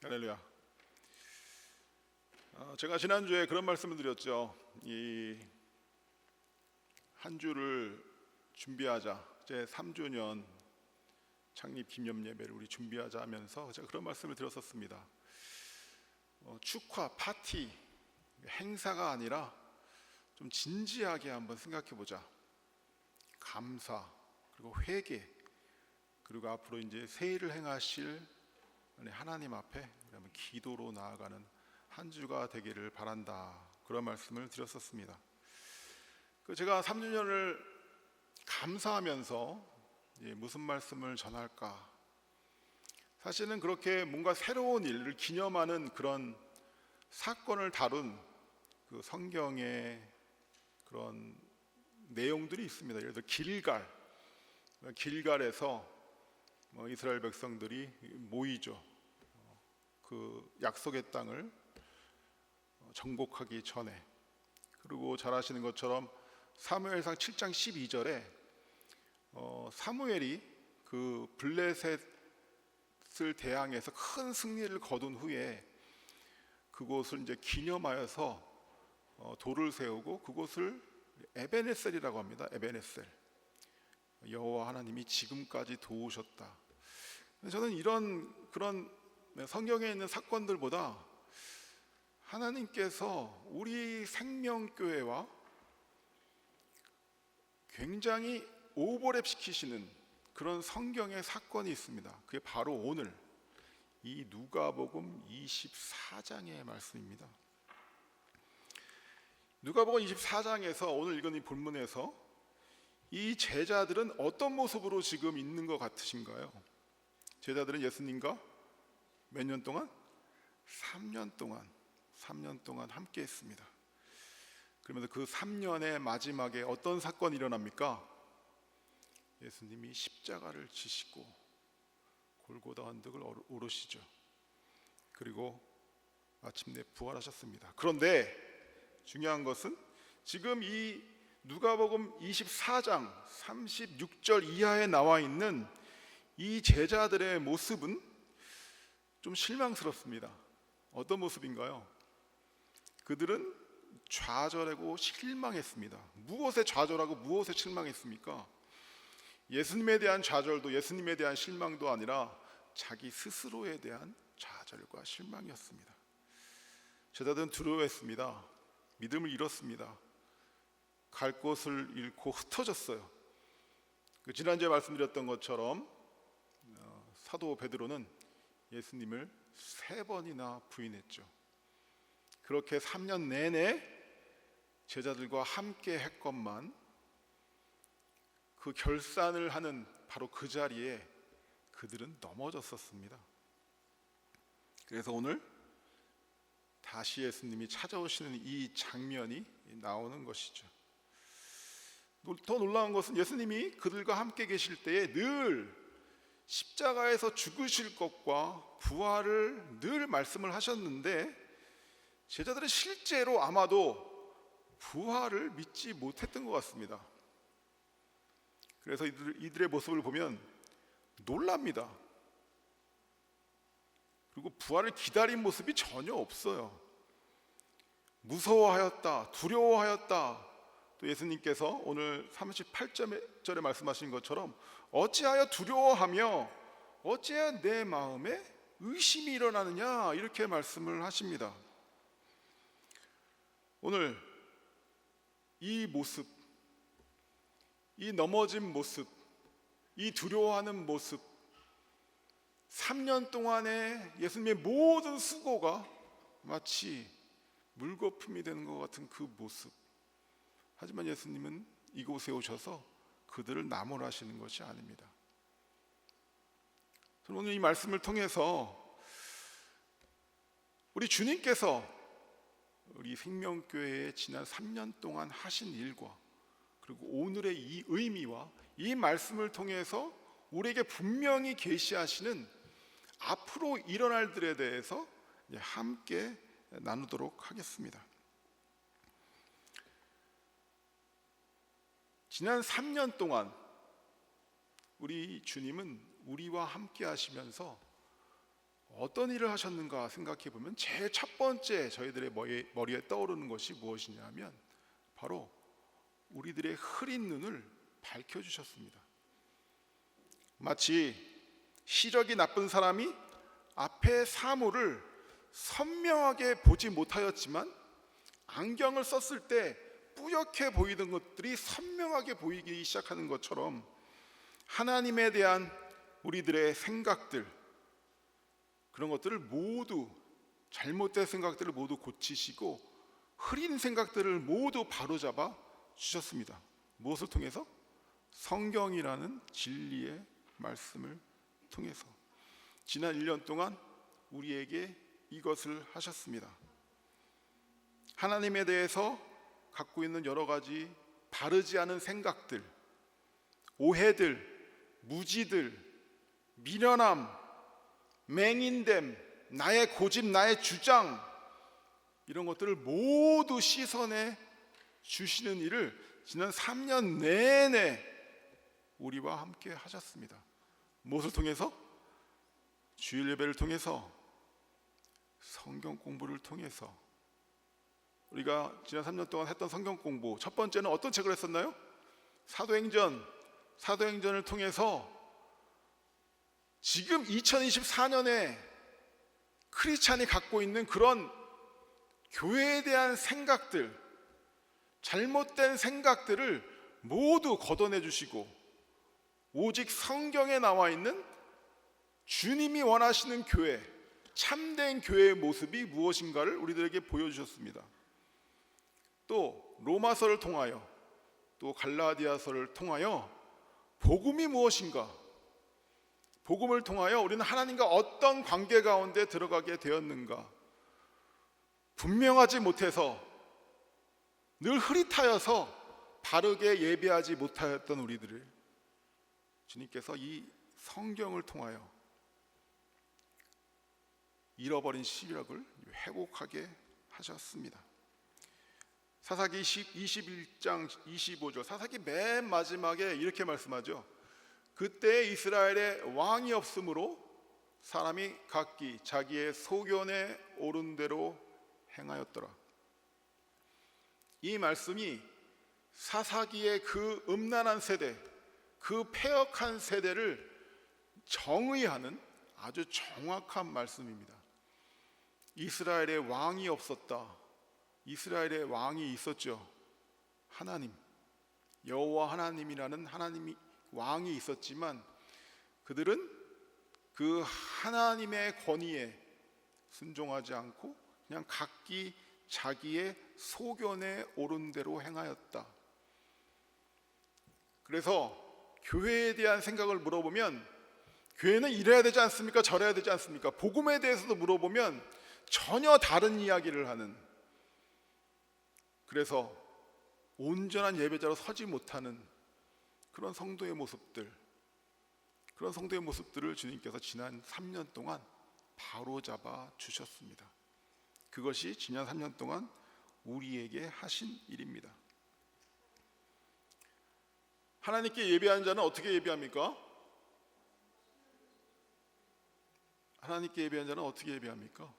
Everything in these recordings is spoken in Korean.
할렐루야. 제가 지난주에 그런 말씀을 드렸죠. 이 한 주를 준비하자. 제 3주년 창립 기념 예배를 우리 준비하자 하면서 제가 그런 말씀을 드렸었습니다. 축하, 파티, 행사가 아니라 좀 진지하게 한번 생각해 보자. 감사, 그리고 회개, 그리고 앞으로 이제 새해를 행하실 하나님 앞에 한번 기도로 나아가는 한 주가 되기를 바란다. 그런 말씀을 드렸었습니다. 제가 3주년을 감사하면서 무슨 말씀을 전할까? 사실은 그렇게 뭔가 새로운 일을 기념하는 그런 사건을 다룬 그 성경의 그런 내용들이 있습니다. 예를 들어 길갈에서 이스라엘 백성들이 모이죠. 그 약속의 땅을 정복하기 전에. 그리고 잘 아시는 것처럼 사무엘상 7장 12절에 사무엘이 그 블레셋을 대항해서 큰 승리를 거둔 후에 그곳을 이제 기념하여서 돌을 세우고 그곳을 에베네셀이라고 합니다. 에베네셀. 여호와 하나님이 지금까지 도우셨다. 저는 이런 그런 성경에 있는 사건들보다 하나님께서 우리 생명교회와 굉장히 오버랩 시키시는 그런 성경의 사건이 있습니다. 그게 바로 오늘 이 누가복음 24장의 말씀입니다. 누가복음 24장에서 오늘 읽은 이 본문에서 이 제자들은 어떤 모습으로 지금 있는 것 같으신가요? 제자들은 예수님과 몇 년 동안? 3년 동안 함께 했습니다. 그러면서 그 3년의 마지막에 어떤 사건이 일어납니까? 예수님이 십자가를 지시고 골고다 언덕을 오르시죠. 그리고 마침내 부활하셨습니다. 그런데 중요한 것은 지금 이 누가복음 24장 36절 이하에 나와 있는 이 제자들의 모습은 좀 실망스럽습니다. 어떤 모습인가요? 그들은 좌절하고 실망했습니다. 무엇에 좌절하고 무엇에 실망했습니까? 예수님에 대한 좌절도 예수님에 대한 실망도 아니라 자기 스스로에 대한 좌절과 실망이었습니다. 제자들은 두려워했습니다. 믿음을 잃었습니다. 갈 곳을 잃고 흩어졌어요. 지난주에 말씀드렸던 것처럼 사도 베드로는 예수님을 3번이나 부인했죠. 그렇게 3년 내내 제자들과 함께 했건만 그 결산을 하는 바로 그 자리에 그들은 넘어졌었습니다. 그래서 오늘 다시 예수님이 찾아오시는 이 장면이 나오는 것이죠. 더 놀라운 것은 예수님이 그들과 함께 계실 때에 늘 십자가에서 죽으실 것과 부활을 늘 말씀을 하셨는데 제자들은 실제로 아마도 부활을 믿지 못했던 것 같습니다. 그래서 이들의 모습을 보면 놀랍니다. 그리고 부활을 기다린 모습이 전혀 없어요. 무서워하였다, 두려워하였다. 또 예수님께서 오늘 38절에 말씀하신 것처럼 어찌하여 두려워하며 어찌하여 내 마음에 의심이 일어나느냐 이렇게 말씀을 하십니다. 오늘 이 모습, 이 넘어진 모습, 이 두려워하는 모습, 3년 동안의 예수님의 모든 수고가 마치 물거품이 되는 것 같은 그 모습. 하지만 예수님은 이곳에 오셔서 그들을 나무라시는 것이 아닙니다. 저는 오늘 이 말씀을 통해서 우리 주님께서 우리 생명교회에 지난 3년 동안 하신 일과 그리고 오늘의 이 의미와 이 말씀을 통해서 우리에게 분명히 계시하시는 앞으로 일어날 일들에 대해서 함께 나누도록 하겠습니다. 지난 3년 동안 우리 주님은 우리와 함께 하시면서 어떤 일을 하셨는가 생각해 보면 제일 첫 번째 저희들의 머리에 떠오르는 것이 무엇이냐 하면 바로 우리들의 흐린 눈을 밝혀주셨습니다. 마치 시력이 나쁜 사람이 앞의 사물을 선명하게 보지 못하였지만 안경을 썼을 때 뿌옇게 보이던 것들이 선명하게 보이기 시작하는 것처럼 하나님에 대한 우리들의 생각들, 그런 것들을 모두, 잘못된 생각들을 모두 고치시고 흐린 생각들을 모두 바로잡아 주셨습니다. 무엇을 통해서? 성경이라는 진리의 말씀을 통해서. 지난 1년 동안 우리에게 이것을 하셨습니다. 하나님에 대해서 갖고 있는 여러 가지 바르지 않은 생각들, 오해들, 무지들, 미련함, 맹인됨, 나의 고집, 나의 주장, 이런 것들을 모두 씻어내 주시는 일을 지난 3년 내내 우리와 함께 하셨습니다. 무엇을 통해서? 주일 예배를 통해서, 성경 공부를 통해서. 우리가 지난 3년 동안 했던 성경 공부, 첫 번째는 어떤 책을 했었나요? 사도행전을 통해서 지금 2024년에 크리스찬이 갖고 있는 그런 교회에 대한 생각들, 잘못된 생각들을 모두 걷어내 주시고 오직 성경에 나와 있는 주님이 원하시는 교회, 참된 교회의 모습이 무엇인가를 우리들에게 보여주셨습니다. 또 로마서를 통하여, 또 갈라디아서를 통하여 복음이 무엇인가, 복음을 통하여 우리는 하나님과 어떤 관계 가운데 들어가게 되었는가, 분명하지 못해서 늘 흐릿하여서 바르게 예배하지 못하였던 우리들을 주님께서 이 성경을 통하여 잃어버린 시력을 회복하게 하셨습니다. 사사기 21장 25절, 사사기 맨 마지막에 이렇게 말씀하죠. 그때 이스라엘에 왕이 없으므로 사람이 각기 자기의 소견에 오른 대로 행하였더라. 이 말씀이 사사기의 그 음란한 세대, 그 패역한 세대를 정의하는 아주 정확한 말씀입니다. 이스라엘에 왕이 없었다. 이스라엘에 왕이 있었죠. 하나님, 여호와 하나님이라는 하나님이 왕이 있었지만 그들은 그 하나님의 권위에 순종하지 않고 그냥 각기 자기의 소견에 오른 대로 행하였다. 그래서 교회에 대한 생각을 물어보면 교회는 이래야 되지 않습니까? 저래야 되지 않습니까? 복음에 대해서도 물어보면 전혀 다른 이야기를 하는, 그래서 온전한 예배자로 서지 못하는 그런 성도의 모습들, 그런 성도의 모습들을 주님께서 지난 3년 동안 바로잡아 주셨습니다. 그것이 지난 3년 동안 우리에게 하신 일입니다. 하나님께 예배하는 자는 어떻게 예배합니까? 하나님께 예배하는 자는 어떻게 예배합니까?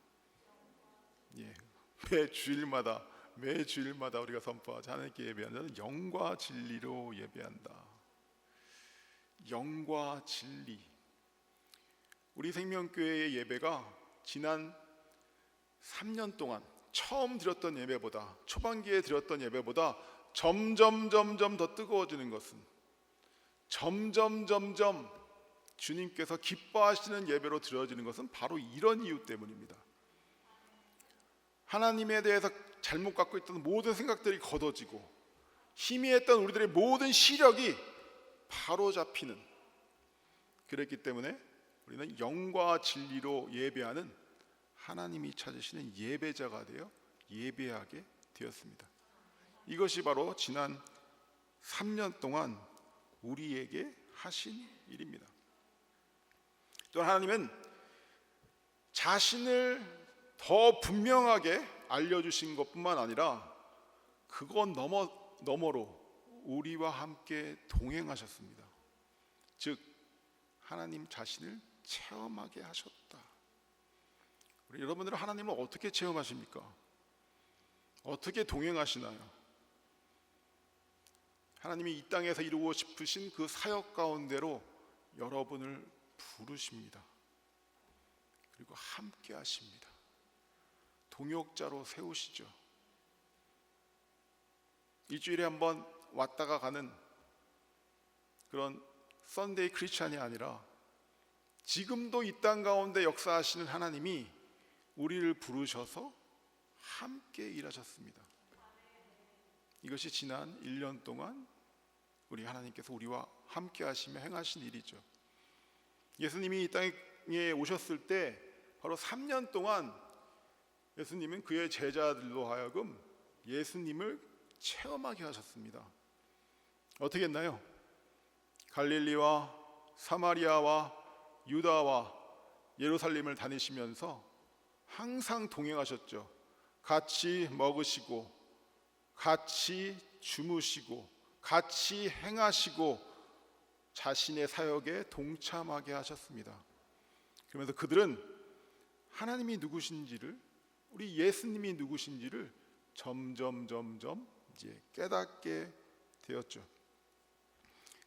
매 주일마다 우리가 선포하자. 하나님께 예배하는 자는 영과 진리로 예배한다. 영과 진리. 우리 생명교회의 예배가 지난 3년 동안 처음 드렸던 예배보다, 초반기에 드렸던 예배보다 점점 더 뜨거워지는 것은, 점점 주님께서 기뻐하시는 예배로 드려지는 것은 바로 이런 이유 때문입니다. 하나님에 대해서 잘못 갖고 있던 모든 생각들이 걷어지고 희미했던 우리들의 모든 시력이 바로 잡히는, 그랬기 때문에 우리는 영과 진리로 예배하는 하나님이 찾으시는 예배자가 되어 예배하게 되었습니다. 이것이 바로 지난 3년 동안 우리에게 하신 일입니다. 또 하나님은 자신을 더 분명하게 알려주신 것뿐만 아니라 그것 너머로 우리와 함께 동행하셨습니다. 즉 하나님 자신을 체험하게 하셨다. 여러분들은 하나님을 어떻게 체험하십니까? 어떻게 동행하시나요? 하나님이 이 땅에서 이루고 싶으신 그 사역 가운데로 여러분을 부르십니다. 그리고 함께 하십니다. 동역자로 세우시죠. 일주일에 한번 왔다가 가는 그런 썬데이 크리스찬이 아니라 지금도 이 땅 가운데 역사하시는 하나님이 우리를 부르셔서 함께 일하셨습니다. 이것이 지난 1년 동안 우리 하나님께서 우리와 함께 하시며 행하신 일이죠. 예수님이 이 땅에 오셨을 때 바로 3년 동안 예수님은 그의 제자들로 하여금 예수님을 체험하게 하셨습니다. 어떻게 했나요? 갈릴리와 사마리아와 유다와 예루살렘을 다니시면서 항상 동행하셨죠. 같이 먹으시고 같이 주무시고 같이 행하시고 자신의 사역에 동참하게 하셨습니다. 그러면서 그들은 하나님이 누구신지를, 우리 예수님이 누구신지를 점점 이제 깨닫게 되었죠.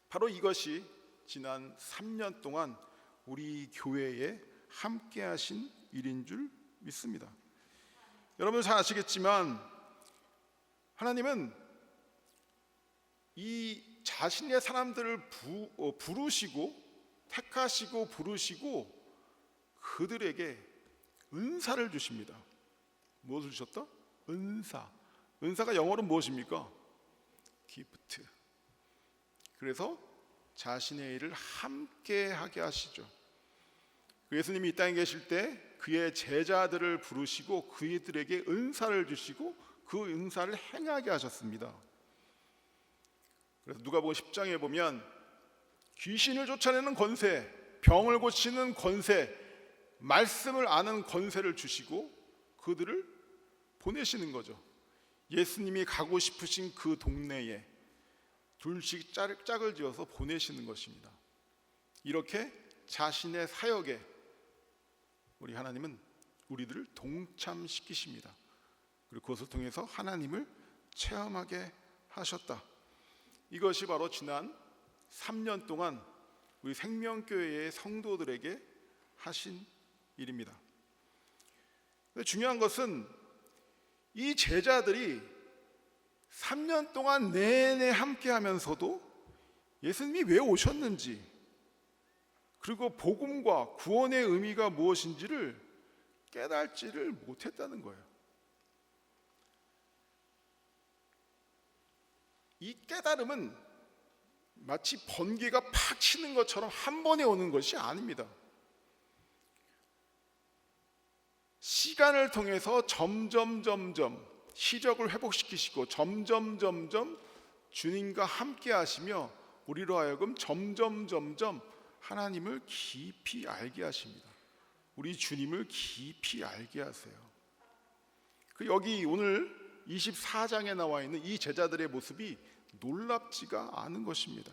바로 이것이 지난 3년 동안 우리 교회에 함께 하신 일인 줄 믿습니다. 여러분 잘 아시겠지만 하나님은 이 자신의 사람들을 부르시고 택하시고 부르시고 그들에게 은사를 주십니다. 무엇을 주셨다? 은사. 은사가 영어로 무엇입니까? 기프트. 그래서 자신의 일을 함께 하게 하시죠. 예수님이 이 땅에 계실 때 그의 제자들을 부르시고 그들에게 은사를 주시고 그 은사를 행하게 하셨습니다. 그래서 누가복음 10장에 보면 귀신을 쫓아내는 권세, 병을 고치는 권세, 말씀을 아는 권세를 주시고 그들을 보내시는 거죠. 예수님이 가고 싶으신 그 동네에 둘씩 짝을 지어서 보내시는 것입니다. 이렇게 자신의 사역에 우리 하나님은 우리들을 동참시키십니다. 그리고 그것을 통해서 하나님을 체험하게 하셨다. 이것이 바로 지난 3년 동안 우리 생명교회의 성도들에게 하신 일입니다. 근데 중요한 것은 이 제자들이 3년 동안 내내 함께 하면서도 예수님이 왜 오셨는지, 그리고 복음과 구원의 의미가 무엇인지를 깨달지를 못했다는 거예요. 이 깨달음은 마치 번개가 팍 치는 것처럼 한 번에 오는 것이 아닙니다. 시간을 통해서 점점 시력을 회복시키시고 점점 주님과 함께 하시며 우리로 하여금 점점 하나님을 깊이 알게 하십니다. 우리 주님을 깊이 알게 하세요. 여기 오늘 24장에 나와 있는 이 제자들의 모습이 놀랍지가 않은 것입니다.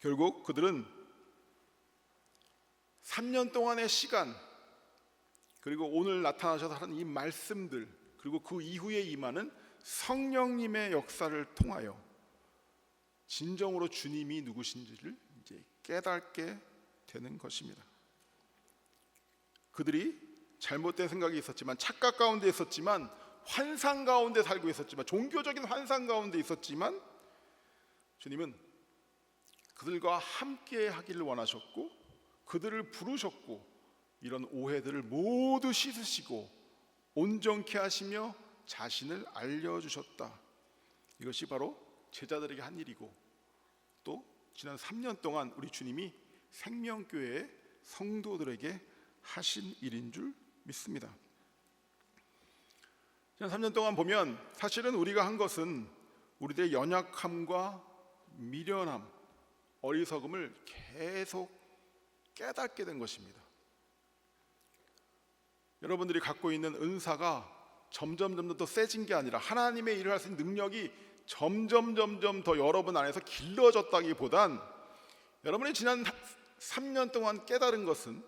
결국 그들은 3년 동안의 시간, 그리고 오늘 나타나셔서 하는 이 말씀들, 그리고 그 이후에 임하는 성령님의 역사를 통하여 진정으로 주님이 누구신지를 이제 깨닫게 되는 것입니다. 그들이 잘못된 생각이 있었지만, 착각 가운데 있었지만, 환상 가운데 살고 있었지만, 종교적인 환상 가운데 있었지만, 주님은 그들과 함께 하기를 원하셨고 그들을 부르셨고 이런 오해들을 모두 씻으시고 온전케 하시며 자신을 알려주셨다. 이것이 바로 제자들에게 한 일이고, 또 지난 3년 동안 우리 주님이 생명교회의 성도들에게 하신 일인 줄 믿습니다. 지난 3년 동안 보면 사실은 우리가 한 것은 우리들의 연약함과 미련함, 어리석음을 계속 깨닫게 된 것입니다. 여러분들이 갖고 있는 은사가 점점 더 세진 게 아니라 하나님의 일을 할 수 있는 능력이 점점 더 여러분 안에서 길러졌다기보단 여러분이 지난 3년 동안 깨달은 것은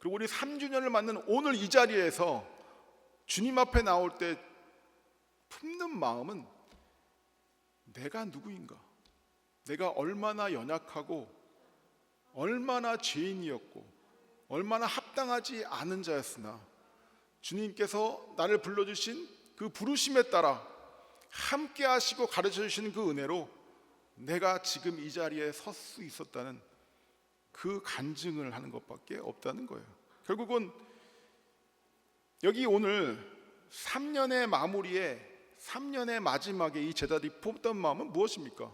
그리고 우리 3주년을 맞는 오늘 이 자리에서 주님 앞에 나올 때 품는 마음은 내가 누구인가? 내가 얼마나 연약하고 얼마나 죄인이었고 얼마나 합당하지 않은 자였으나 주님께서 나를 불러주신 그 부르심에 따라 함께 하시고 가르쳐 주시는 그 은혜로 내가 지금 이 자리에 설 수 있었다는 그 간증을 하는 것밖에 없다는 거예요. 결국은 여기 오늘 3년의 마무리에 3년의 마지막에 이 제자들이 품던 마음은 무엇입니까?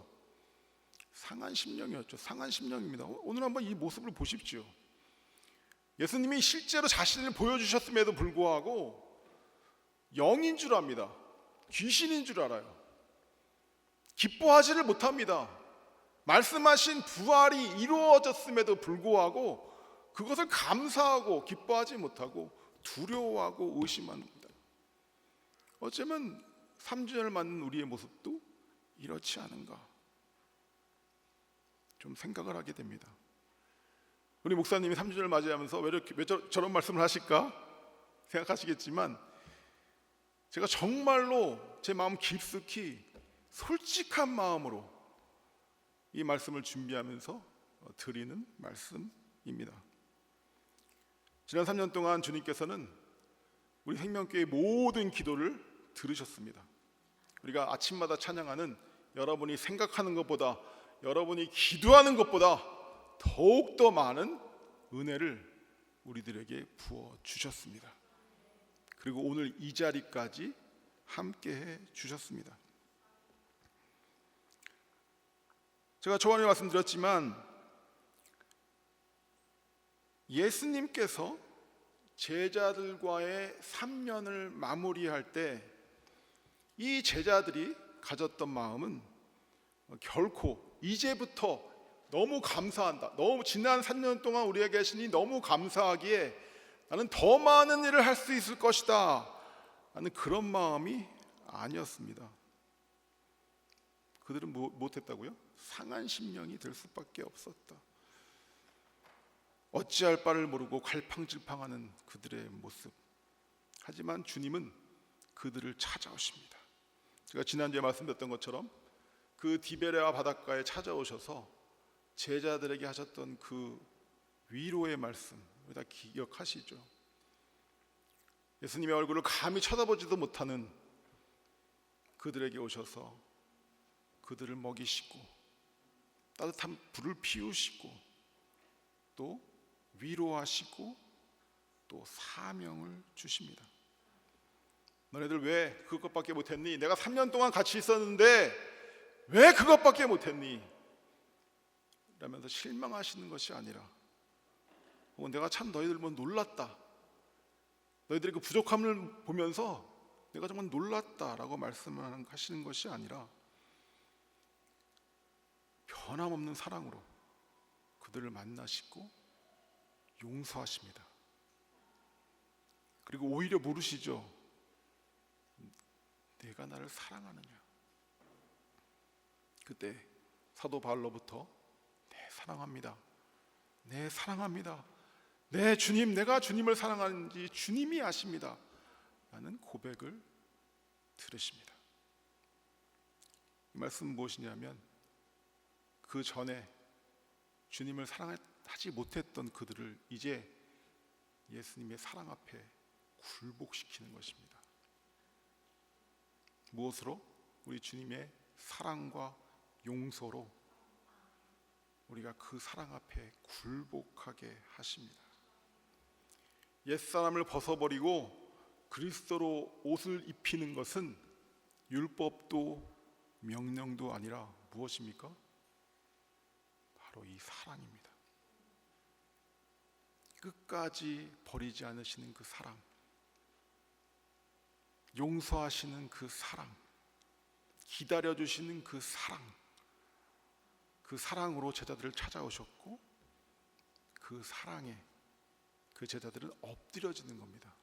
상한 심령이었죠. 상한 심령입니다. 오늘 한번 이 모습을 보십시오. 예수님이 실제로 자신을 보여주셨음에도 불구하고 영인 줄 압니다. 귀신인 줄 알아요. 기뻐하지를 못합니다. 말씀하신 부활이 이루어졌음에도 불구하고 그것을 감사하고 기뻐하지 못하고 두려워하고 의심합니다. 어쩌면 3주년을 맞는 우리의 모습도 이렇지 않은가 좀 생각을 하게 됩니다. 우리 목사님이 3주년을 맞이하면서 왜 저런 말씀을 하실까 생각하시겠지만 제가 정말로 제 마음 깊숙이 솔직한 마음으로 이 말씀을 준비하면서 드리는 말씀입니다. 지난 3년 동안 주님께서는 우리 생명교회의 모든 기도를 들으셨습니다. 우리가 아침마다 찬양하는 여러분이 생각하는 것보다 여러분이 기도하는 것보다 더욱더 많은 은혜를 우리들에게 부어주셨습니다. 그리고 오늘 이 자리까지 함께해 주셨습니다. 제가 저번에 말씀드렸지만 예수님께서 제자들과의 3년을 마무리할 때 이 제자들이 가졌던 마음은 결코 이제부터 너무 감사한다, 너무 지난 3년 동안 우리에게 계시니 너무 감사하기에 나는 더 많은 일을 할 수 있을 것이다 라는 그런 마음이 아니었습니다. 그들은 못했다고요? 상한 심령이 될 수밖에 없었다. 어찌할 바를 모르고 갈팡질팡하는 그들의 모습. 하지만 주님은 그들을 찾아오십니다. 제가 지난주에 말씀드렸던 것처럼 그 디베레아 바닷가에 찾아오셔서 제자들에게 하셨던 그 위로의 말씀 우리 다 기억하시죠? 예수님의 얼굴을 감히 쳐다보지도 못하는 그들에게 오셔서 그들을 먹이시고 따뜻한 불을 피우시고 또 위로하시고 또 사명을 주십니다. 너네들 왜 그것밖에 못했니? 내가 3년 동안 같이 있었는데 왜 그것밖에 못했니? 라면서 실망하시는 것이 아니라 내가 참 너희들 보면 놀랐다, 너희들의 그 부족함을 보면서 내가 정말 놀랐다라고 말씀하시는 것이 아니라 변함없는 사랑으로 그들을 만나시고 용서하십니다. 그리고 오히려 물으시죠. 내가 나를 사랑하느냐? 그때 사도 바울로부터 네, 사랑합니다. 네, 사랑합니다. 네, 주님, 내가 주님을 사랑하는지 주님이 아십니다 라는 고백을 들으십니다. 이 말씀은 무엇이냐면 그 전에 주님을 사랑하지 못했던 그들을 이제 예수님의 사랑 앞에 굴복시키는 것입니다. 무엇으로? 우리 주님의 사랑과 용서로 우리가 그 사랑 앞에 굴복하게 하십니다. 옛사람을 벗어버리고 그리스도로 옷을 입히는 것은 율법도 명령도 아니라 무엇입니까? 바로 이 사랑입니다. 끝까지 버리지 않으시는 그 사랑, 용서하시는 그 사랑, 기다려주시는 그 사랑, 그 사랑으로 제자들을 찾아오셨고 그 사랑에 그 제자들은 엎드려지는 겁니다.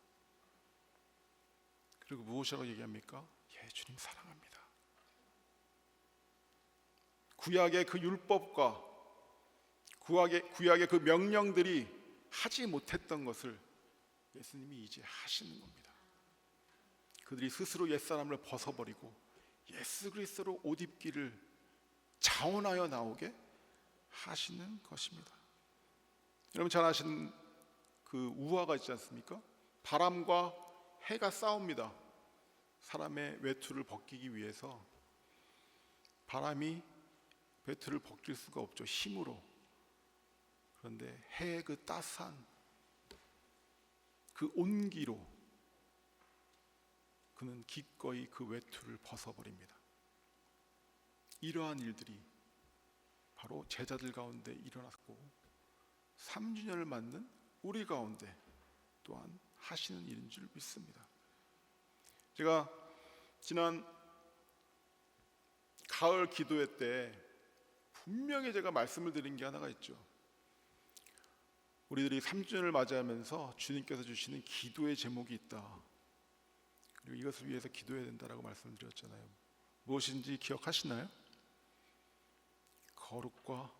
그리고 무엇이라고 얘기합니까? 예, 주님 사랑합니다. 구약의 그 율법과 구약의 그 명령들이 하지 못했던 것을 예수님이 이제 하시는 겁니다. 그들이 스스로 옛사람을 벗어버리고 예수 그리스도로 옷 입기를 자원하여 나오게 하시는 것입니다. 여러분 잘 아시는 그 우화가 있지 않습니까? 바람과 해가 싸웁니다. 사람의 외투를 벗기기 위해서. 바람이 외투를 벗길 수가 없죠, 힘으로. 그런데 해의 그 따스한 그 온기로 그는 기꺼이 그 외투를 벗어버립니다. 이러한 일들이 바로 제자들 가운데 일어났고 3주년을 맞는 우리 가운데 또한 하시는 일인 줄 믿습니다. 제가 지난 가을 기도회 때 분명히 제가 말씀을 드린 게 하나가 있죠. 우리들이 3주년을 맞이하면서 주님께서 주시는 기도의 제목이 있다. 그리고 이것을 위해서 기도해야 된다라고 말씀을 드렸잖아요. 무엇인지 기억하시나요? 거룩과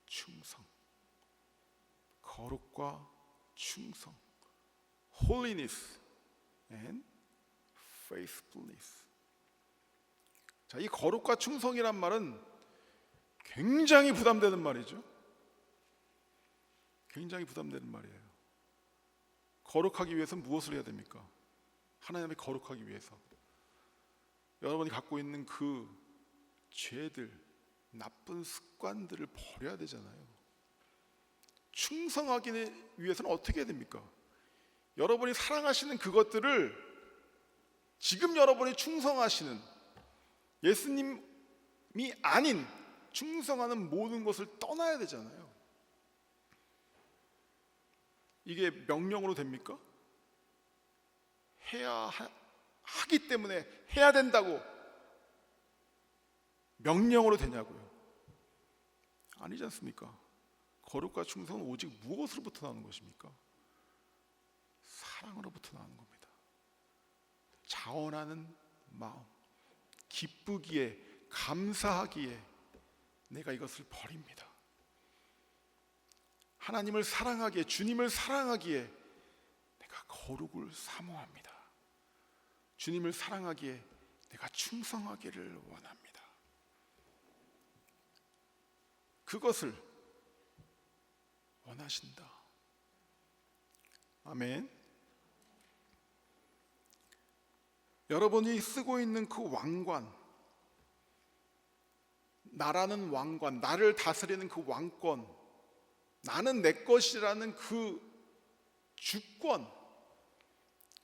충성. 거룩과 충성. Holiness and faithfulness. 자, 이 거룩과 충성이란 말은 굉장히 부담되는 말이죠. 굉장히 부담되는 말이에요. 거룩하기 위해서는 무엇을 해야 됩니까? 하나님의 거룩하기 위해서 여러분이 갖고 있는 그 죄들, 나쁜 습관들을 버려야 되잖아요. 충성하기 위해서는 어떻게 해야 됩니까? 여러분이 사랑하시는 그것들을 지금 여러분이 충성하시는 예수님이 아닌 충성하는 모든 것을 떠나야 되잖아요. 이게 명령으로 됩니까? 하기 때문에 해야 된다고 명령으로 되냐고요? 아니지 않습니까? 거룩과 충성은 오직 무엇으로부터 나오는 것입니까? 사랑으로부터 나오는 겁니다. 자원하는 마음, 기쁘기에, 감사하기에 내가 이것을 버립니다. 하나님을 사랑하기에, 주님을 사랑하기에 내가 거룩을 사모합니다. 주님을 사랑하기에 내가 충성하기를 원합니다. 그것을 원하신다. 아멘. 여러분이 쓰고 있는 그 왕관, 나라는 왕관, 나를 다스리는 그 왕권, 나는 내 것이라는 그 주권,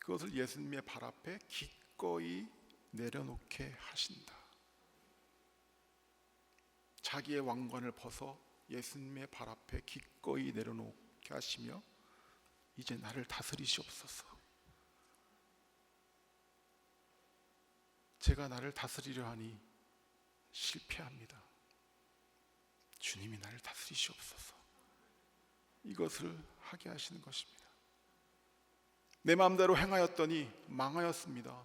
그것을 예수님의 발 앞에 기꺼이 내려놓게 하신다. 자기의 왕관을 벗어 예수님의 발 앞에 기꺼이 내려놓게 하시며 이제 나를 다스리시옵소서. 제가 나를 다스리려 하니 실패합니다. 주님이 나를 다스리시옵소서. 이것을 하게 하시는 것입니다. 내 마음대로 행하였더니 망하였습니다.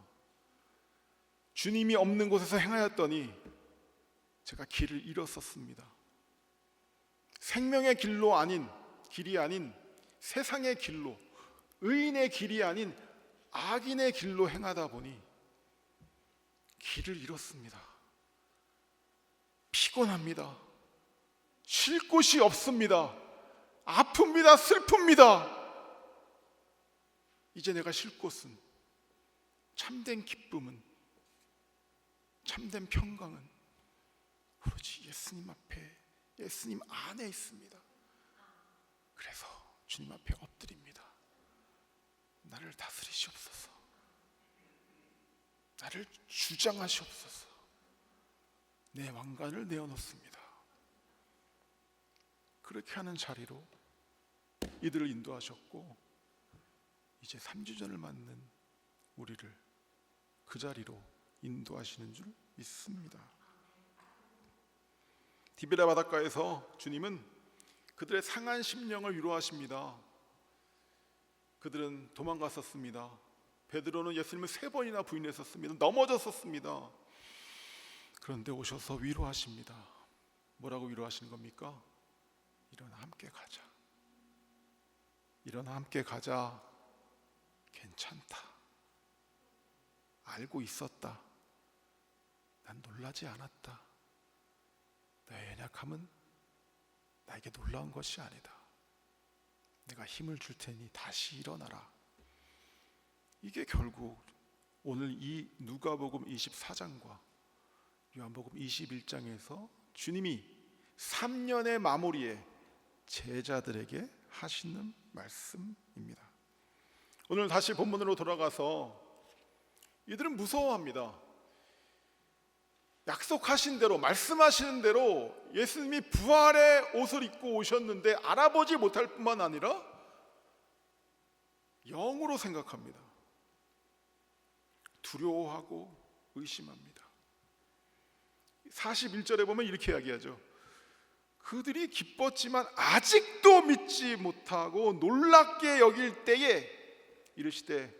주님이 없는 곳에서 행하였더니 제가 길을 잃었었습니다. 생명의 길로 아닌, 길이 아닌 세상의 길로, 의인의 길이 아닌 악인의 길로 행하다 보니 길을 잃었습니다. 피곤합니다. 쉴 곳이 없습니다. 아픕니다. 슬픕니다. 이제 내가 쉴 곳은, 참된 기쁨은, 참된 평강은 오로지 예수님 앞에, 예수님 안에 있습니다. 그래서 주님 앞에 엎드립니다. 나를 다스리시옵소서. 나를 주장하시옵소서. 내 왕관을 내어놓습니다. 그렇게 하는 자리로 이들을 인도하셨고 이제 3주전을 맞는 우리를 그 자리로 인도하시는 줄 믿습니다. 디베라 바닷가에서 주님은 그들의 상한 심령을 위로하십니다. 그들은 도망갔었습니다. 베드로는 예수님을 3번이나 부인했었습니다. 넘어졌었습니다. 그런데 오셔서 위로하십니다. 뭐라고 위로하시는 겁니까? 일어나 함께 가자. 일어나 함께 가자. 괜찮다. 알고 있었다. 난 놀라지 않았다. 너의 연약함은 나에게 놀라운 것이 아니다. 내가 힘을 줄 테니 다시 일어나라. 이게 결국 오늘 이 누가복음 24장과 요한복음 21장에서 주님이 3년의 마무리에 제자들에게 하시는 말씀입니다. 오늘 다시 본문으로 돌아가서 이들은 무서워합니다. 약속하신 대로, 말씀하시는 대로 예수님이 부활의 옷을 입고 오셨는데 알아보지 못할 뿐만 아니라 영으로 생각합니다. 두려워하고 의심합니다. 41절에 보면 이렇게 이야기하죠. 그들이 기뻤지만 아직도 믿지 못하고 놀랍게 여길 때에 이르시되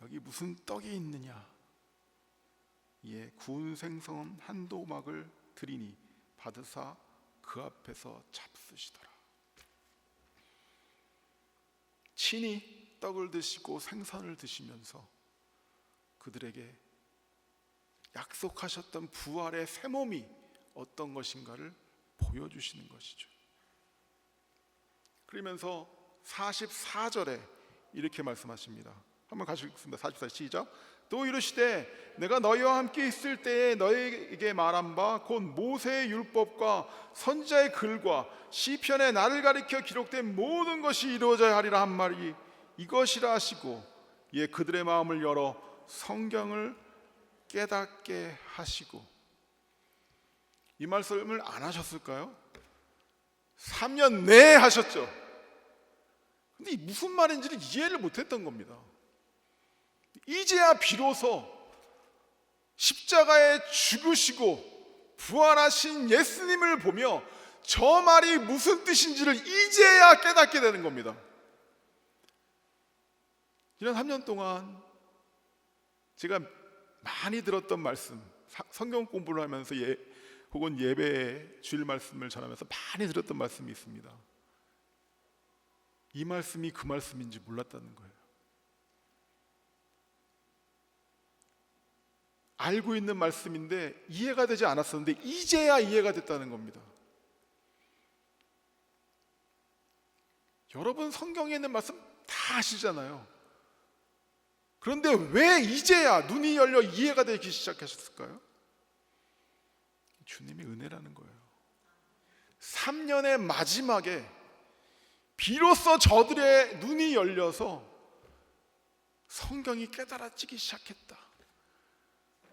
여기 무슨 떡이 있느냐. 이에 구운 생선 한 도막을 드리니 받으사 그 앞에서 잡수시더라. 친히 떡을 드시고 생선을 드시면서 그들에게 약속하셨던 부활의 새 몸이 어떤 것인가를 보여주시는 것이죠. 그러면서 44절에 이렇게 말씀하십니다. 한번 같이 읽습니다. 44 시작. 또 이르시되 내가 너희와 함께 있을 때에 너희에게 말한 바 곧 모세의 율법과 선지자의 글과 시편에 나를 가리켜 기록된 모든 것이 이루어져야 하리라 한 말이 이것이라 하시고 이에 그들의 마음을 열어 성경을 깨닫게 하시고. 이 말씀을 안 하셨을까요? 3년 내에 하셨죠. 근데 무슨 말인지를 이해를 못했던 겁니다. 이제야 비로소 십자가에 죽으시고 부활하신 예수님을 보며 저 말이 무슨 뜻인지를 이제야 깨닫게 되는 겁니다. 지난 3년 동안 제가 많이 들었던 말씀, 성경 공부를 하면서 혹은 예배에 주일 말씀을 전하면서 많이 들었던 말씀이 있습니다. 이 말씀이 그 말씀인지 몰랐다는 거예요. 알고 있는 말씀인데 이해가 되지 않았었는데 이제야 이해가 됐다는 겁니다. 여러분 성경에 있는 말씀 다 아시잖아요. 그런데 왜 이제야 눈이 열려 이해가 되기 시작하셨을까요? 주님의 은혜라는 거예요. 3년의 마지막에 비로소 저들의 눈이 열려서 성경이 깨달아지기 시작했다.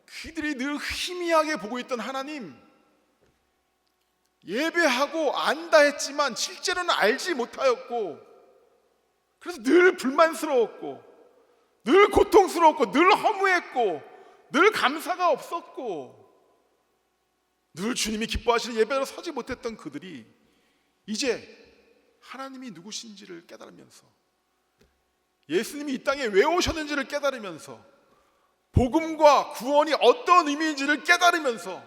그들이 늘 희미하게 보고 있던 하나님, 예배하고 안다 했지만 실제로는 알지 못하였고, 그래서 늘 불만스러웠고 늘 고통스러웠고 늘 허무했고 늘 감사가 없었고 늘 주님이 기뻐하시는 예배로 서지 못했던 그들이 이제 하나님이 누구신지를 깨달으면서 예수님이 이 땅에 왜 오셨는지를 깨달으면서 복음과 구원이 어떤 의미인지를 깨달으면서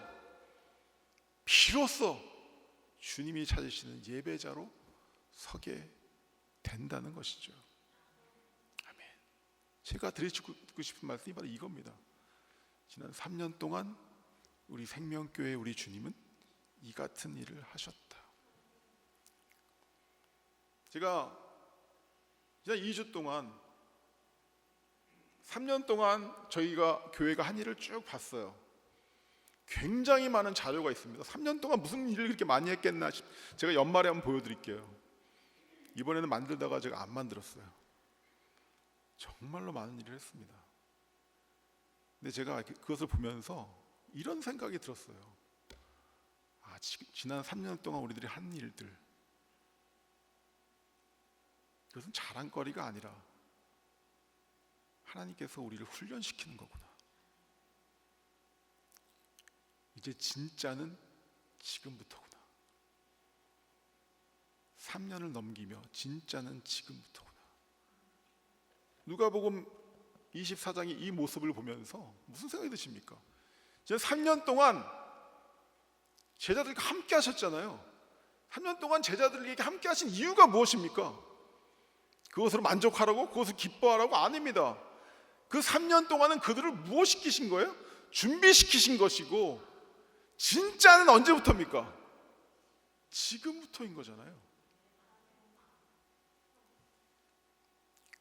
비로소 주님이 찾으시는 예배자로 서게 된다는 것이죠. 아멘. 제가 드리고 싶은 말씀이 바로 이겁니다. 지난 3년 동안 우리 생명교회 우리 주님은 이 같은 일을 하셨다. 제가 지난 2주 동안 3년 동안 저희가 교회가 한 일을 쭉 봤어요. 굉장히 많은 자료가 있습니다. 3년 동안 무슨 일을 그렇게 많이 했겠나 제가 연말에 한번 보여드릴게요. 이번에는 만들다가 제가 안 만들었어요. 정말로 많은 일을 했습니다. 근데 제가 그것을 보면서 이런 생각이 들었어요. 지난 3년 동안 우리들이 한 일들, 그것은 자랑거리가 아니라 하나님께서 우리를 훈련시키는 거구나. 이제 진짜는 지금부터구나. 3년을 넘기며 진짜는 지금부터구나. 누가복음 24장의 이 모습을 보면서 무슨 생각이 드십니까? 지난 3년 동안 제자들과 함께 하셨잖아요. 3년 동안 제자들에게 함께 하신 이유가 무엇입니까? 그것으로 만족하라고, 그것을 기뻐하라고? 아닙니다. 그 3년 동안은 그들을 무엇시키신 거예요? 준비시키신 것이고, 진짜는 언제부터입니까? 지금부터인 거잖아요.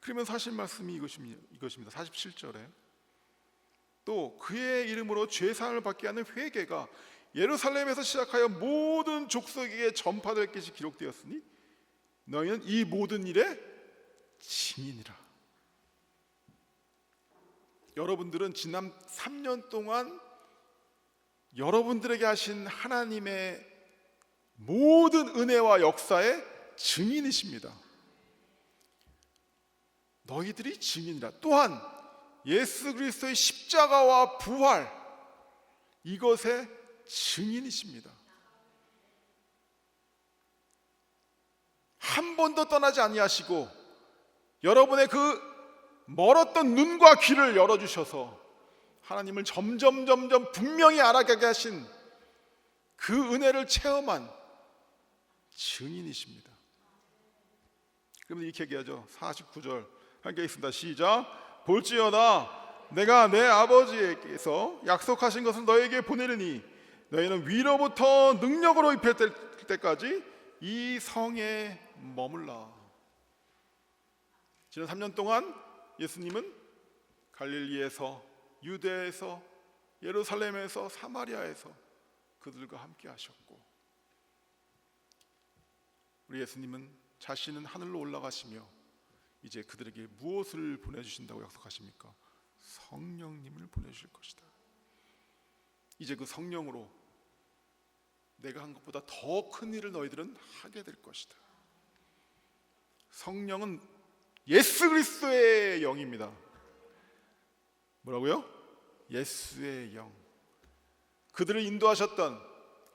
그러면 사실 말씀이 이것입니다. 47절에 또 그의 이름으로 죄사함을 받게 하는 회개가 예루살렘에서 시작하여 모든 족속에게 전파될 것이 기록되었으니 너희는 이 모든 일의 증인이라. 여러분들은 지난 3년 동안 여러분들에게 하신 하나님의 모든 은혜와 역사의 증인이십니다. 너희들이 증인이라. 또한 예수 그리스도의 십자가와 부활, 이것의 증인이십니다. 한 번도 떠나지 아니하시고 여러분의 그 멀었던 눈과 귀를 열어주셔서 하나님을 점점 분명히 알아가게 하신 그 은혜를 체험한 증인이십니다. 그러면 이렇게 얘기하죠. 49절 함께 있습니다. 시작. 볼지어다 내가 내 아버지께서 약속하신 것을 너에게 보내리니 너희는 위로부터 능력으로 입힐 때까지 이 성에 머물라. 지난 3년 동안 예수님은 갈릴리에서, 유대에서, 예루살렘에서, 사마리아에서 그들과 함께 하셨고, 우리 예수님은 자신은 하늘로 올라가시며 이제 그들에게 무엇을 보내주신다고 약속하십니까? 성령님을 보내주실 것이다. 이제 그 성령으로 내가 한 것보다 더 큰 일을 너희들은 하게 될 것이다. 성령은 예수 그리스도의 영입니다. 뭐라고요? 예수의 영. 그들을 인도하셨던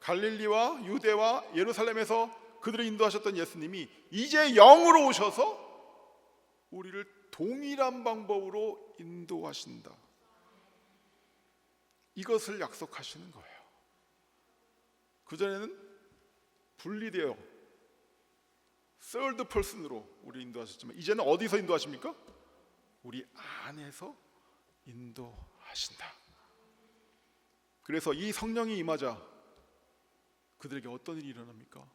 갈릴리와 유대와 예루살렘에서 그들을 인도하셨던 예수님이 이제 영으로 오셔서 우리를 동일한 방법으로 인도하신다. 이것을 약속하시는 거예요. 그전에는 분리되어 third person으로 우리 인도하셨지만 이제는 어디서 인도하십니까? 우리 안에서 인도하신다. 그래서 이 성령이 임하자 그들에게 어떤 일이 일어납니까?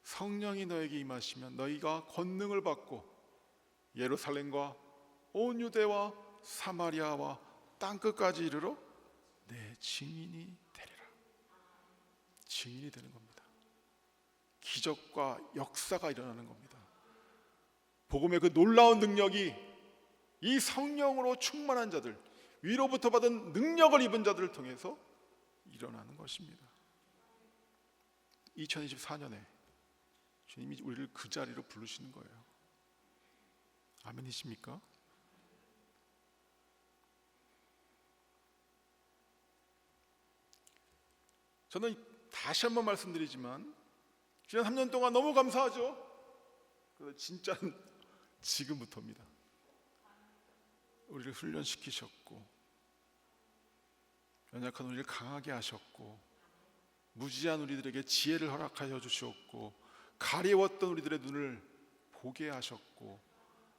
성령이 너에게 임하시면 너희가 권능을 받고 예루살렘과 온 유대와 사마리아와 땅끝까지 이르러 내 증인이 되리라. 증인이 되는 겁니다. 기적과 역사가 일어나는 겁니다. 복음의 그 놀라운 능력이 이 성령으로 충만한 자들, 위로부터 받은 능력을 입은 자들을 통해서 일어나는 것입니다. 2024년에 주님이 우리를 그 자리로 부르시는 거예요. 아멘이십니까? 저는 다시 한번 말씀드리지만 지난 3년 동안 너무 감사하죠. 그래서 진짜는 지금부터입니다. 우리를 훈련시키셨고 연약한 우리를 강하게 하셨고 무지한 우리들에게 지혜를 허락하여 주셨고 가리웠던 우리들의 눈을 보게 하셨고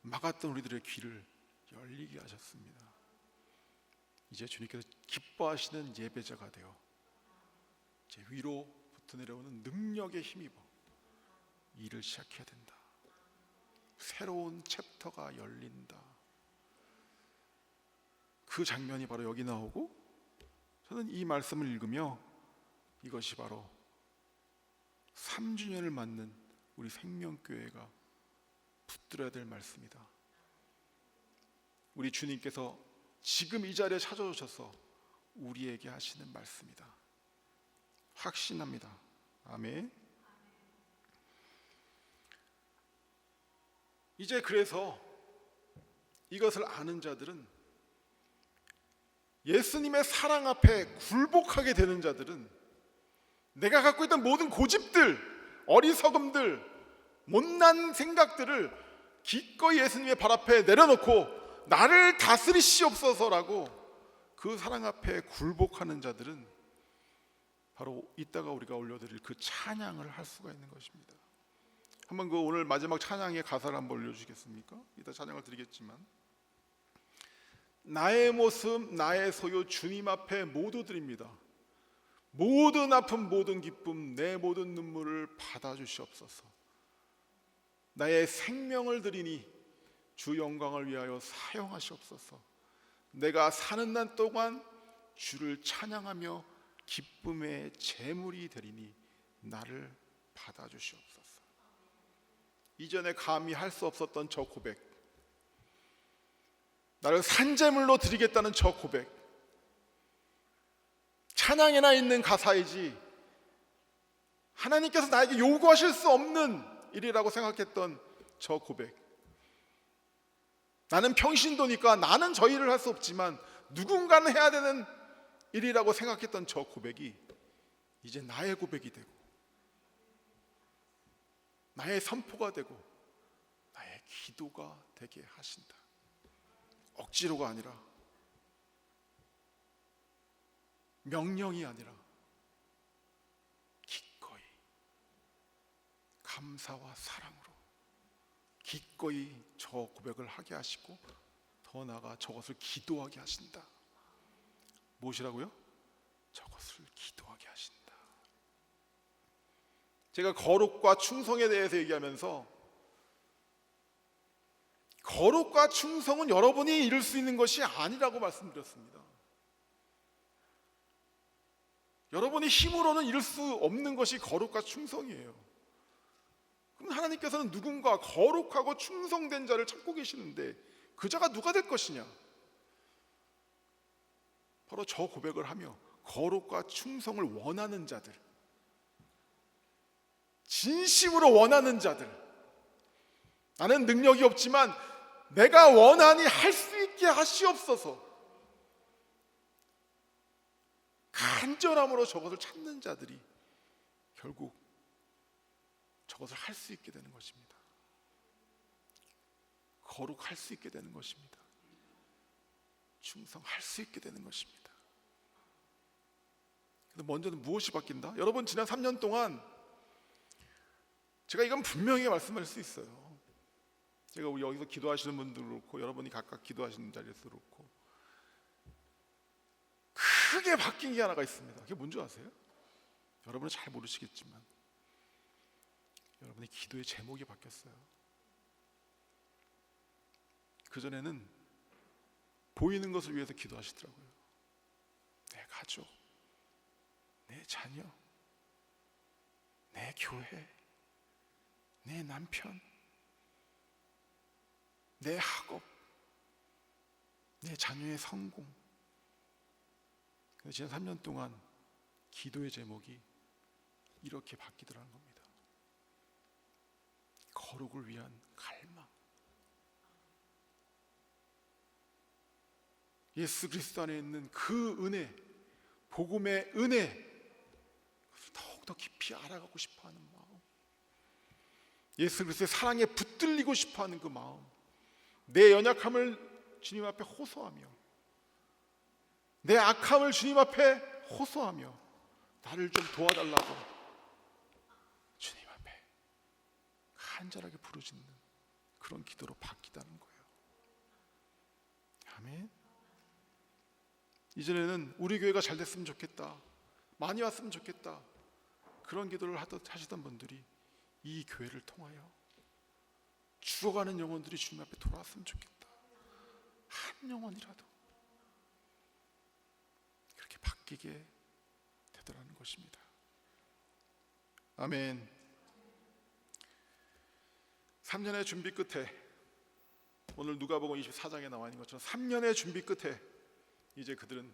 막았던 우리들의 귀를 열리게 하셨습니다. 이제 주님께서 기뻐하시는 예배자가 되어 제 위로부터 내려오는 능력에 힘입어 일을 시작해야 된다. 새로운 챕터가 열린다. 그 장면이 바로 여기 나오고 저는 이 말씀을 읽으며 이것이 바로 3주년을 맞는 우리 생명교회가 붙들어야 될 말씀이다. 우리 주님께서 지금 이 자리에 찾아오셔서 우리에게 하시는 말씀이다. 확신합니다. 아멘. 이제 그래서 이것을 아는 자들은 예수님의 사랑 앞에 굴복하게 되는 자들은 내가 갖고 있던 모든 고집들, 어리석음들, 못난 생각들을 기꺼이 예수님의 발 앞에 내려놓고 나를 다스리시옵소서라고 그 사랑 앞에 굴복하는 자들은 바로 이따가 우리가 올려드릴 그 찬양을 할 수가 있는 것입니다. 한번 그 오늘 마지막 찬양의 가사를 한번 올려주시겠습니까? 이따 찬양을 드리겠지만, 나의 모습 나의 소유 주님 앞에 모두 드립니다. 모든 아픔 모든 기쁨 내 모든 눈물을 받아주시옵소서. 나의 생명을 드리니 주 영광을 위하여 사용하시옵소서. 내가 사는 날 동안 주를 찬양하며 기쁨의 제물이 되리니 나를 받아주시옵소서. 이전에 감히 할 수 없었던 저 고백, 나를 산제물로 드리겠다는 저 고백, 찬양에나 있는 가사이지 하나님께서 나에게 요구하실 수 없는 일이라고 생각했던 저 고백, 나는 평신도니까 나는 저 일을 할 수 없지만 누군가는 해야 되는 일이라고 생각했던 저 고백이 이제 나의 고백이 되고 나의 선포가 되고 나의 기도가 되게 하신다. 억지로가 아니라, 명령이 아니라 기꺼이 감사와 사랑으로 기꺼이 저 고백을 하게 하시고 더 나아가 저것을 기도하게 하신다. 무엇이라고요? 저것을 기도하게 하신다. 제가 거룩과 충성에 대해서 얘기하면서, 거룩과 충성은 여러분이 이룰 수 있는 것이 아니라고 말씀드렸습니다. 여러분이 힘으로는 이룰 수 없는 것이 거룩과 충성이에요. 그럼 하나님께서는 누군가 거룩하고 충성된 자를 찾고 계시는데 그 자가 누가 될 것이냐? 바로 저 고백을 하며 거룩과 충성을 원하는 자들, 진심으로 원하는 자들, 나는 능력이 없지만 내가 원하니 할 수 있게 하시옵소서, 간절함으로 저것을 찾는 자들이 결국 저것을 할 수 있게 되는 것입니다. 거룩할 수 있게 되는 것입니다. 충성할 수 있게 되는 것입니다. 근데 먼저는 무엇이 바뀐다? 여러분, 지난 3년 동안 제가 이건 분명히 말씀할 수 있어요. 제가 여기서 기도하시는 분들도 그렇고 여러분이 각각 기도하시는 자리에서 그렇고 크게 바뀐 게 하나가 있습니다. 그게 뭔지 아세요? 여러분은 잘 모르시겠지만 여러분의 기도의 제목이 바뀌었어요. 그전에는 보이는 것을 위해서 기도하시더라고요. 내 가족, 내 자녀, 내 교회, 내 남편, 내 학업, 내 자녀의 성공. 지난 3년 동안 기도의 제목이 이렇게 바뀌더라는 겁니다. 거룩을 위한 갈망. 예수 그리스도 안에 있는 그 은혜, 복음의 은혜, 그것을 더욱더 깊이 알아가고 싶어하는 마음, 예수 그리스도의 사랑에 붙들리고 싶어하는 그 마음, 내 연약함을 주님 앞에 호소하며 내 악함을 주님 앞에 호소하며 나를 좀 도와달라고 주님 앞에 간절하게 부르짖는 그런 기도로 바뀌다는 거예요. 아멘. 이전에는 우리 교회가 잘 됐으면 좋겠다, 많이 왔으면 좋겠다, 그런 기도를 하시던 분들이 이 교회를 통하여 죽어가는 영혼들이 주님 앞에 돌아왔으면 좋겠다, 한 영혼이라도 그렇게 바뀌게 되더라는 것입니다. 아멘. 3년의 준비 끝에, 오늘 누가복음 24장에 나와 있는 것처럼 3년의 준비 끝에 이제 그들은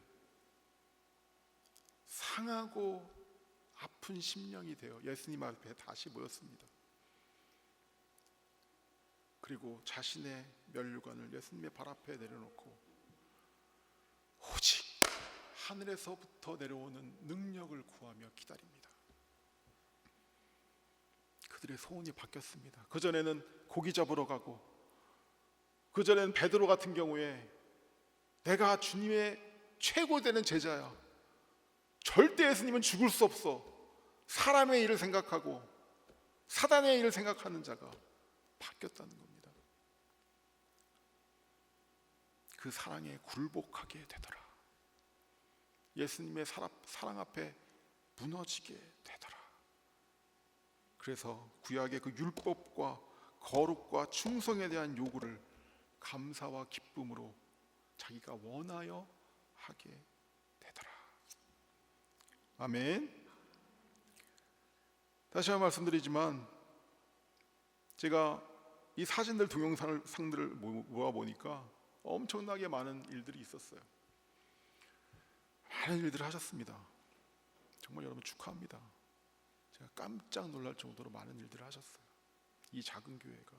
상하고 아픈 심령이 되어 예수님 앞에 다시 모였습니다. 그리고 자신의 면류관을 예수님의 발 앞에 내려놓고 오직 하늘에서부터 내려오는 능력을 구하며 기다립니다. 그들의 소원이 바뀌었습니다. 그전에는 고기 잡으러 가고, 그전에는 베드로 같은 경우에 내가 주님의 최고 되는 제자야, 절대 예수님은 죽을 수 없어, 사람의 일을 생각하고 사단의 일을 생각하는 자가 바뀌었다는 겁니다. 그 사랑에 굴복하게 되더라. 예수님의 사랑 앞에 무너지게 되더라. 그래서 구약의 그 율법과 거룩과 충성에 대한 요구를 감사와 기쁨으로 자기가 원하여 하게 되더라. 아멘. 다시 한번 말씀드리지만 제가 이 사진들 동영상들을 모아보니까 엄청나게 많은 일들이 있었어요. 많은 일들을 하셨습니다. 정말 여러분 축하합니다. 제가 깜짝 놀랄 정도로 많은 일들을 하셨어요. 이 작은 교회가.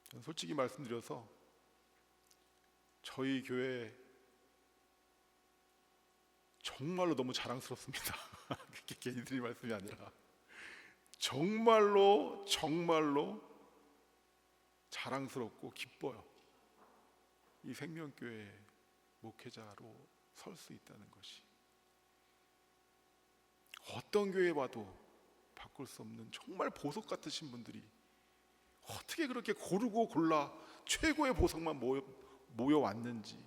저는 솔직히 말씀드려서 저희 교회 정말로 너무 자랑스럽습니다. 그게 괜히 말씀이 아니라 정말로 자랑스럽고 기뻐요. 이 생명교회 목회자로 설 수 있다는 것이 어떤 교회 봐도 바꿀 수 없는 정말 보석 같으신 분들이 어떻게 그렇게 고르고 골라 최고의 보석만 모여왔는지,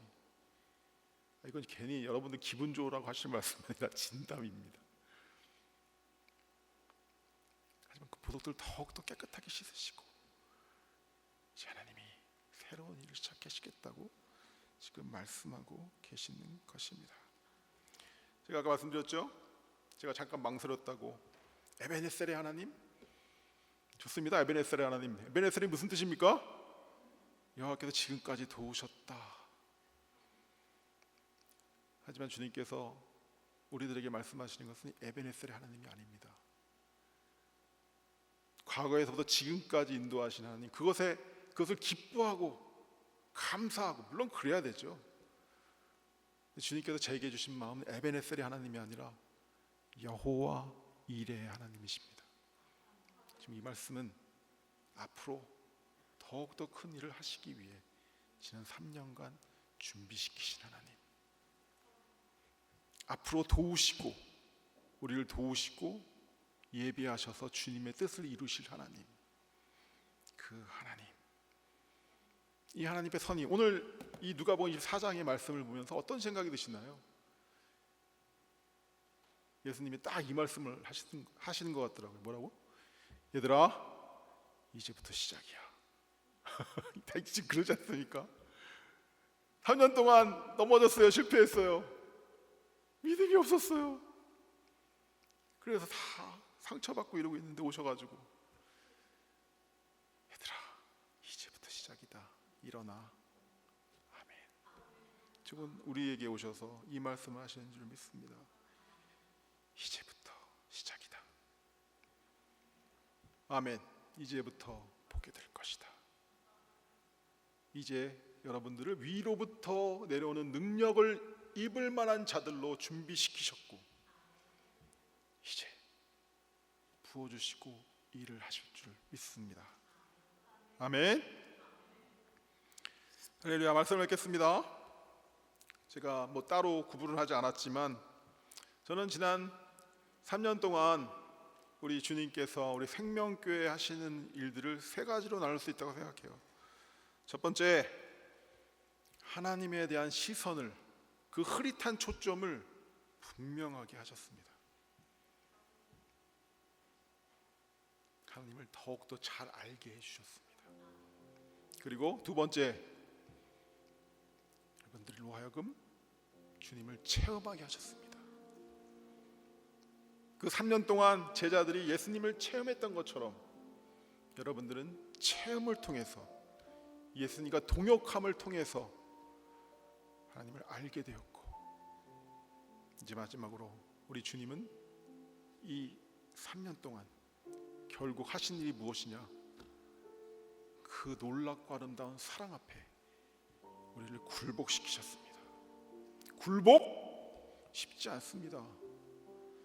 이건 괜히 여러분들 기분 좋으라고 하실 말씀이 아니라 진담입니다. 하지만 그 보석들 더욱더 깨끗하게 씻으시고 이제 하나님이 새로운 일을 시작하시겠다고 지금 말씀하고 계시는 것입니다. 제가 아까 말씀드렸죠? 제가 잠깐 망설였다고. 에베네셀의 하나님? 좋습니다. 에베네셀의 하나님. 에베네셀이 무슨 뜻입니까? 여호와께서 지금까지 도우셨다. 하지만 주님께서 우리들에게 말씀하시는 것은 에베네셀의 하나님이 아닙니다. 과거에서부터 지금까지 인도하신 하나님, 그것을 기뻐하고 감사하고, 물론 그래야 되죠. 주님께서 제게 주신 마음은 에베네셀의 하나님이 아니라 여호와 이레의 하나님이십니다. 지금 이 말씀은 앞으로 더욱더 큰 일을 하시기 위해 지난 3년간 준비시키신 하나님, 앞으로 도우시고 우리를 도우시고 예비하셔서 주님의 뜻을 이루실 하나님, 그 하나님, 이 하나님의 선이, 오늘 이 누가복음 24장의 말씀을 보면서 어떤 생각이 드시나요? 예수님이 딱 이 말씀을 하시는 것 같더라고요. 뭐라고? 얘들아, 이제부터 시작이야. 지금 그러지 않습니까? 3년 동안 넘어졌어요. 실패했어요. 믿음이 없었어요. 그래서 다 상처받고 이러고 있는데 오셔가지고, 얘들아, 이제부터 시작이다. 일어나. 아멘. 지금 우리에게 오셔서 이 말씀을 하시는 줄 믿습니다. 이제부터 시작이다. 아멘. 이제부터 보게 될 것이다. 이제 여러분들을 위로부터 내려오는 능력을 입을 만한 자들로 준비시키셨고, 이제 부어주시고 일을 하실 줄 믿습니다. 아멘. 할렐루야. 말씀을 읽겠습니다. 제가 따로 구분을 하지 않았지만 저는 지난 3년 동안 우리 주님께서 우리 생명교회 하시는 일들을 세 가지로 나눌 수 있다고 생각해요. 첫 번째, 하나님에 대한 시선을, 그 흐릿한 초점을 분명하게 하셨습니다. 하나님을 더욱더 잘 알게 해주셨습니다. 그리고 두 번째, 여러분들로 하여금 주님을 체험하게 하셨습니다. 그 3년 동안 제자들이 예수님을 체험했던 것처럼 여러분들은 체험을 통해서, 예수님과 동역함을 통해서 하나님을 알게 되었고, 이제 마지막으로 우리 주님은 이 3년 동안 결국 하신 일이 무엇이냐? 그 놀랍고 아름다운 사랑 앞에 우리를 굴복시키셨습니다. 굴복 쉽지 않습니다.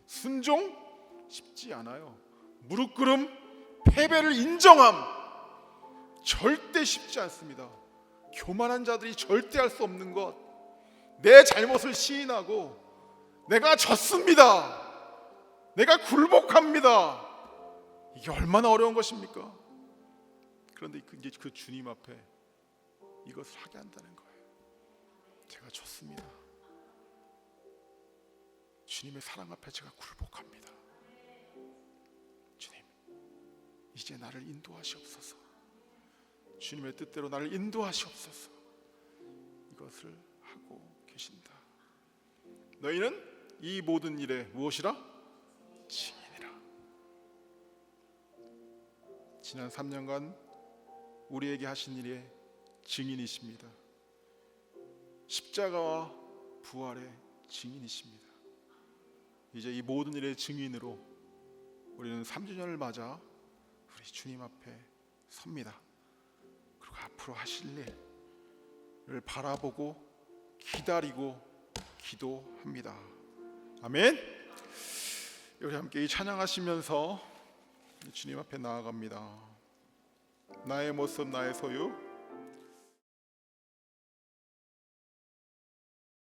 순종 쉽지 않아요. 무릎 꿇음, 패배를 인정함 절대 쉽지 않습니다. 교만한 자들이 절대 할 수 없는 것, 내 잘못을 시인하고 내가 졌습니다. 내가 굴복합니다. 이게 얼마나 어려운 것입니까? 그런데 이제 그 주님 앞에 이것을 하게 한다는 거예요. 제가 졌습니다. 주님의 사랑 앞에 제가 굴복합니다. 주님, 이제 나를 인도하시옵소서. 주님의 뜻대로 나를 인도하시옵소서. 이것을 하고 계신다. 너희는 이 모든 일에 무엇이라? 증인이라. 지난 3년간 우리에게 하신 일의 증인이십니다. 십자가와 부활의 증인이십니다. 이제 이 모든 일의 증인으로 우리는 3주년을 맞아 우리 주님 앞에 섭니다. 그리고 앞으로 하실 일을 바라보고 기다리고 기도합니다. 아멘. 우리 함께 이 찬양하시면서 주님 앞에 나아갑니다. 나의 모습 나의 소유